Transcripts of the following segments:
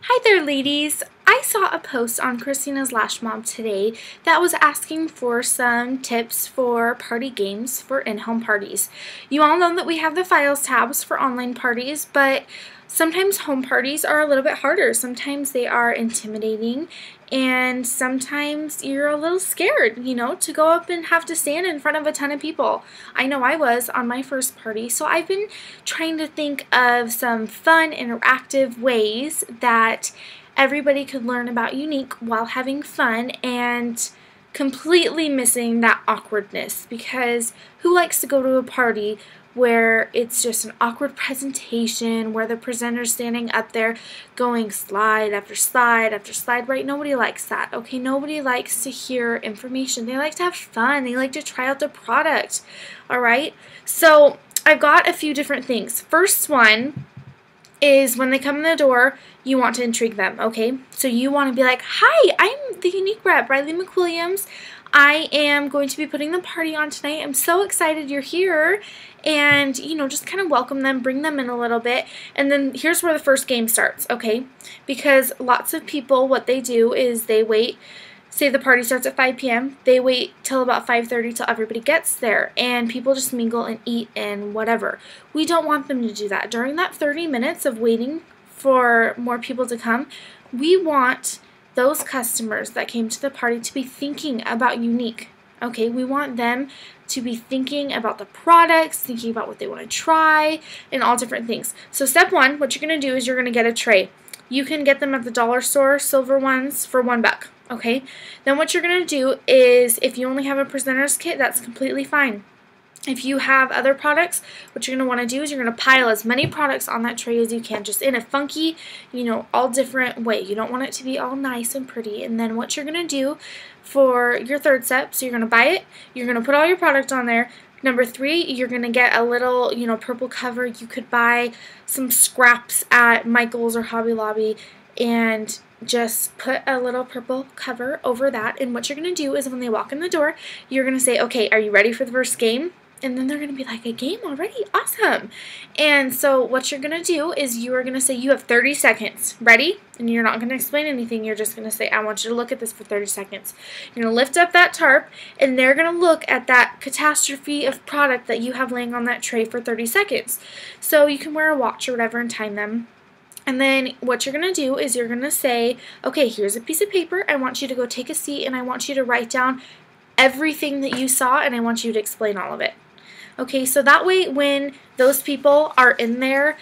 Hi there, ladies. I saw a post on Christina's Lash Mob today that was asking for some tips for party games for in-home parties. You all know that we have the Files tabs for online parties, but sometimes home parties are a little bit harder. Sometimes they are intimidating, and sometimes you're a little scared, to go up and have to stand in front of a ton of people. I know I was on my first party, so I've been trying to think of some fun, interactive ways that everybody could learn about Unique while having fun and completely missing that awkwardness, because who likes to go to a party where it's just an awkward presentation, where the presenter's standing up there going slide after slide after slide, right? Nobody likes that, okay? Nobody likes to hear information. They like to have fun. They like to try out the product, all right? So I've got a few different things. First one is when they come in the door, you want to intrigue them, okay? So you want to be like, hi, I'm the Unique rep, Riley McWilliams. I am going to be putting the party on tonight. I'm so excited you're here. And, just kind of welcome them, bring them in a little bit. And then here's where the first game starts, okay? Because lots of people, what they do is they wait. Say the party starts at 5 p.m. They wait till about 5:30 till everybody gets there, and people just mingle and eat and whatever. We don't want them to do that. During that 30 minutes of waiting for more people to come, we want those customers that came to the party to be thinking about Unique. Okay, we want them to be thinking about the products, thinking about what they want to try, and all different things. So step one, what you're going to do is you're going to get a tray. You can get them at the dollar store, silver ones, for $1. Okay, then what you're going to do is, if you only have a presenter's kit, that's completely fine. If you have other products, what you're going to want to do is you're going to pile as many products on that tray as you can, just in a funky, all different way. You don't want it to be all nice and pretty. And then what you're going to do for your third step, so you're going to buy it, you're going to put all your product on there. Number 3, you're going to get a little, purple cover. You could buy some scraps at Michael's or Hobby Lobby and just put a little purple cover over that. And what you're going to do is when they walk in the door, you're going to say, okay, are you ready for the first game? And then they're going to be like, a game already? Awesome. And so what you're going to do is you are going to say you have 30 seconds. Ready? And you're not going to explain anything. You're just going to say, I want you to look at this for 30 seconds. You're going to lift up that tarp, and they're going to look at that catastrophe of product that you have laying on that tray for 30 seconds. So you can wear a watch or whatever and time them. And then what you're going to do is you're going to say, okay, here's a piece of paper. I want you to go take a seat, and I want you to write down everything that you saw, and I want you to explain all of it. Okay, so that way when those people are in there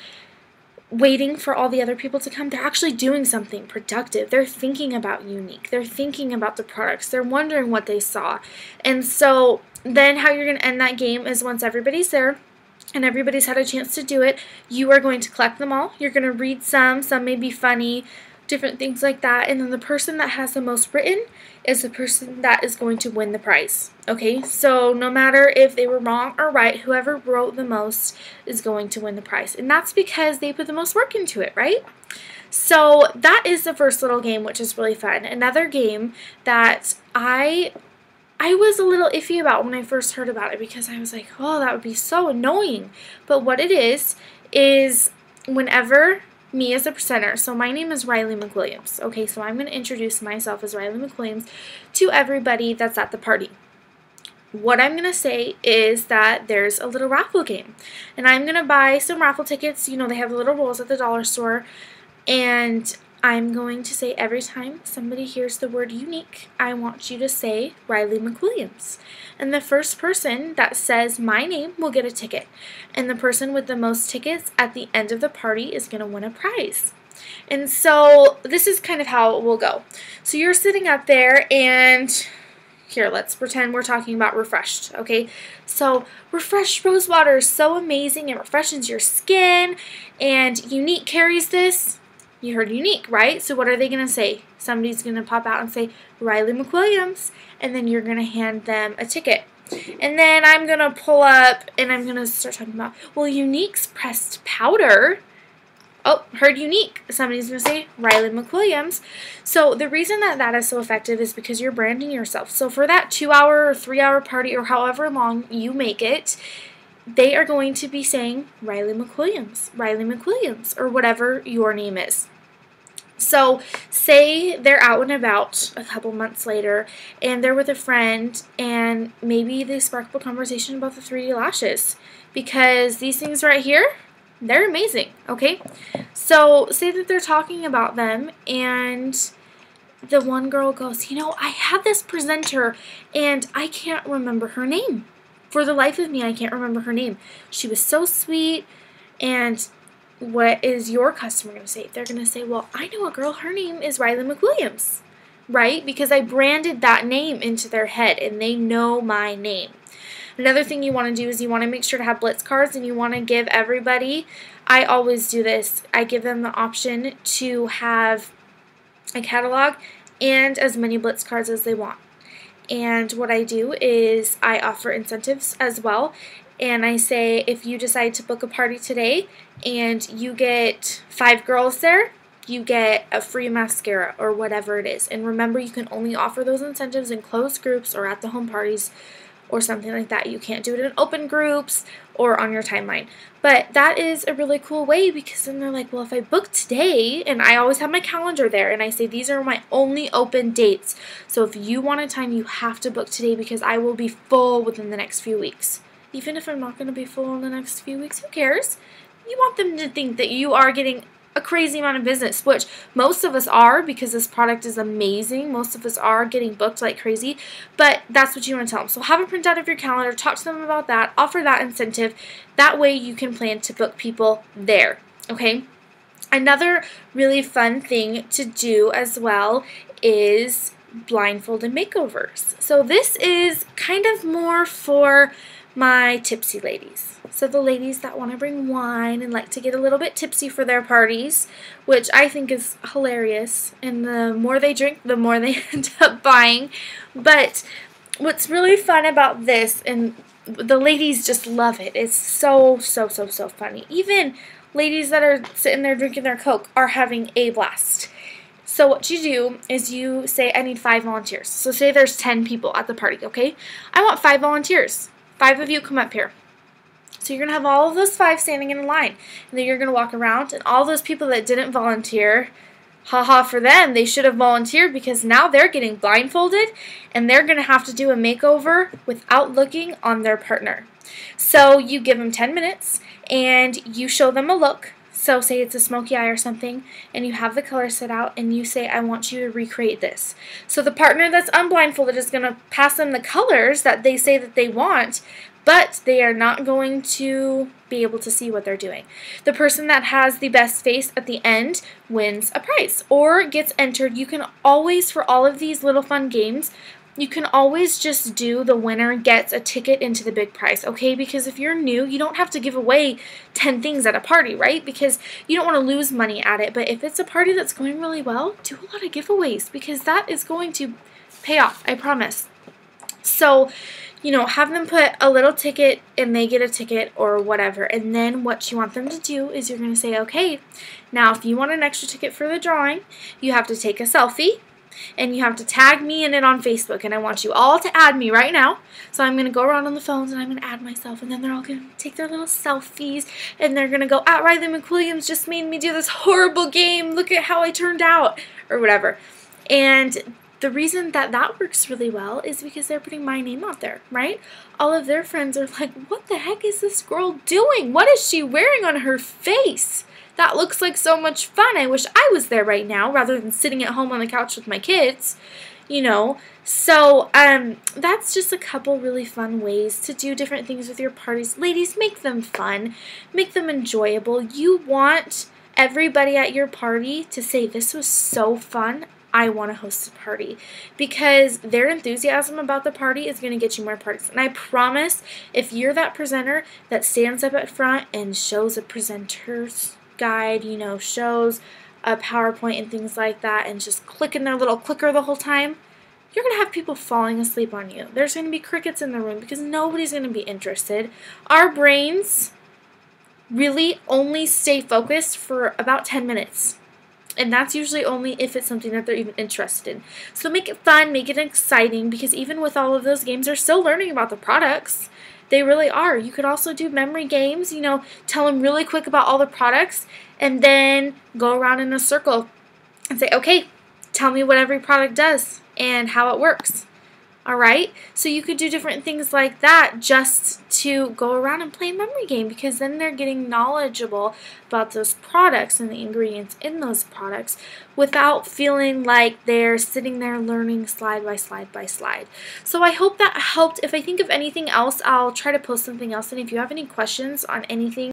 waiting for all the other people to come, they're actually doing something productive. They're thinking about Unique. They're thinking about the products. They're wondering what they saw. And so then how you're going to end that game is once everybody's there and everybody's had a chance to do it, you are going to collect them all. You're going to read some may be funny, different things like that, and then the person that has the most written is the person that is going to win the prize. Okay, so no matter if they were wrong or right, whoever wrote the most is going to win the prize, and that's because they put the most work into it, right? So that is the first little game, which is really fun. Another game that I was a little iffy about when I first heard about it, because I was like, oh, that would be so annoying. But what it is whenever me as a presenter, so my name is Riley McWilliams, okay, so I'm going to introduce myself as Riley McWilliams to everybody that's at the party. What I'm going to say is that there's a little raffle game, and I'm going to buy some raffle tickets. They have little rolls at the dollar store, and I'm going to say every time somebody hears the word Unique, I want you to say Riley McWilliams. And the first person that says my name will get a ticket. And the person with the most tickets at the end of the party is going to win a prize. And so this is kind of how it will go. So you're sitting up there, and here, let's pretend we're talking about Refreshed, okay? So Refreshed Rose Water is so amazing. It refreshes your skin, and Unique carries this. You heard Unique, right? So what are they going to say? Somebody's going to pop out and say, Riley McWilliams, and then you're going to hand them a ticket. And then I'm going to pull up, and I'm going to start talking about, well, Unique's pressed powder. Oh, heard Unique. Somebody's going to say Riley McWilliams. So the reason that that is so effective is because you're branding yourself. So for that 2-hour or 3-hour party, or however long you make it, they are going to be saying Riley McWilliams, or whatever your name is. So say they're out and about a couple months later and they're with a friend and maybe they spark up a conversation about the 3D lashes because these things right here, they're amazing, okay? So say that they're talking about them and the one girl goes, you know, I had this presenter and I can't remember her name. For the life of me, I can't remember her name. She was so sweet. And what is your customer going to say? They're going to say, well, I know a girl, her name is Riley McWilliams, right? Because I branded that name into their head and they know my name. Another thing you want to do is you want to make sure to have Blitz cards and you want to give everybody, I always do this, I give them the option to have a catalog and as many Blitz cards as they want. And what I do is I offer incentives as well. And I say if you decide to book a party today and you get 5 girls there, you get a free mascara or whatever it is. And remember, you can only offer those incentives in closed groups or at the home parties or something like that. You can't do it in open groups or on your timeline. But that is a really cool way because then they're like, well, if I book today, and I always have my calendar there, and I say these are my only open dates. So if you want a time, you have to book today because I will be full within the next few weeks. Even if I'm not going to be full in the next few weeks, who cares? You want them to think that you are getting a crazy amount of business, which most of us are because this product is amazing. Most of us are getting booked like crazy, but that's what you want to tell them. So have a printout of your calendar, talk to them about that, offer that incentive. That way you can plan to book people there, okay? Another really fun thing to do as well is Blindfold and Makeovers. So this is kind of more for my tipsy ladies. So the ladies that want to bring wine and like to get a little bit tipsy for their parties, which I think is hilarious. And the more they drink, the more they end up buying. But what's really fun about this, and the ladies just love it, it's so funny. Even ladies that are sitting there drinking their Coke are having a blast. So what you do is you say, I need 5 volunteers. So say there's 10 people at the party, okay? I want 5 volunteers. 5 of you come up here. So you're going to have all of those 5 standing in a line. And then you're going to walk around, and all those people that didn't volunteer, haha for them, they should have volunteered because now they're getting blindfolded, and they're going to have to do a makeover without looking on their partner. So you give them 10 minutes, and you show them a look. So say it's a smoky eye or something, and you have the color set out, and you say, I want you to recreate this. So the partner that's unblindfolded is going to pass them the colors that they say that they want, but they are not going to be able to see what they're doing. The person that has the best face at the end wins a prize or gets entered. You can always, for all of these little fun games, you can always just do the winner gets a ticket into the big prize, okay? Because if you're new, you don't have to give away 10 things at a party, right? Because you don't want to lose money at it. But if it's a party that's going really well, do a lot of giveaways because that is going to pay off, I promise. So, you know, have them put a little ticket and they get a ticket or whatever. And then what you want them to do is you're going to say, okay, now if you want an extra ticket for the drawing, you have to take a selfie and you have to tag me in it on Facebook. And I want you all to add me right now. So I'm going to go around on the phones and I'm going to add myself. And then they're all going to take their little selfies and they're going to go, at Riley McWilliams just made me do this horrible game. Look at how I turned out or whatever. And the reason that that works really well is because they're putting my name out there, right? All of their friends are like, what the heck is this girl doing? What is she wearing on her face? That looks like so much fun. I wish I was there right now rather than sitting at home on the couch with my kids, you know. So that's just a couple really fun ways to do different things with your parties. Ladies, make them fun. Make them enjoyable. You want everybody at your party to say, this was so fun. I want to host a party because their enthusiasm about the party is going to get you more parties. And I promise if you're that presenter that stands up at front and shows a presenter's guide, you know, shows a PowerPoint and things like that and just clicking their little clicker the whole time, you're going to have people falling asleep on you. There's going to be crickets in the room because nobody's going to be interested. Our brains really only stay focused for about 10 minutes. And that's usually only if it's something that they're even interested in. So make it fun, make it exciting, because even with all of those games, they're still learning about the products. They really are. You could also do memory games, you know, tell them really quick about all the products, and then go around in a circle and say, okay, tell me what every product does and how it works. Alright, so you could do different things like that just to go around and play a memory game, because then they're getting knowledgeable about those products and the ingredients in those products without feeling like they're sitting there learning slide by slide by slide. So I hope that helped. If I think of anything else, I'll try to post something else, and if you have any questions on anything